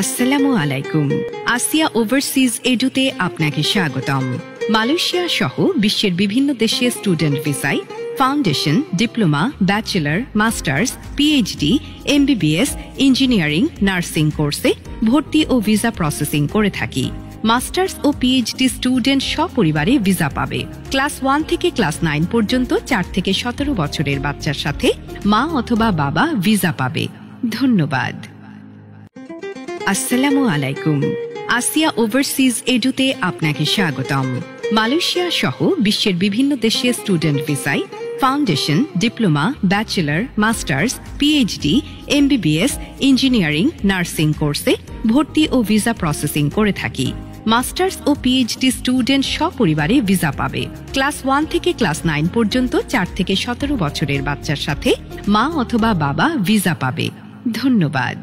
আসসালামু আলাইকুম। আসিয়া ওভারসিজ এডুতে আপনাকে স্বাগতম। মালয়েশিয়া সহ বিশ্বের বিভিন্ন দেশে স্টুডেন্ট ভিসায় foundation, diploma, bachelor, masters, PhD, MBBS, engineering, nursing কোর্সে ভর্তি ও ভিসা প্রসেসিং করে থাকি। মাস্টার্স ও পিএইচডি স্টুডেন্ট সপরিবারে ভিসা পাবে। ক্লাস 1 থেকে ক্লাস 9 পর্যন্ত 4 থেকে 17 বছরের বাচ্চার সাথে মা অথবা বাবা ভিসা পাবে। ধন্যবাদ। আসসালামু আলাইকুম। আসিয়া ওভারসিজ এডুতে আপনাকে স্বাগতম। মালয়েশিয়া সহ বিশ্বের বিভিন্ন দেশে স্টুডেন্ট ভিসায় foundation, diploma, bachelor, masters, PhD, MBBS, engineering, nursing কোর্সে ভর্তি ও ভিসা প্রসেসিং করে থাকি। মাস্টার্স ও পিএইচডি স্টুডেন্ট সপরিবারে ভিসা পাবে। ক্লাস 1 থেকে ক্লাস 9 পর্যন্ত 4 থেকে 17 বছরের বাচ্চার সাথে মা অথবা বাবা ভিসা পাবে। ধন্যবাদ।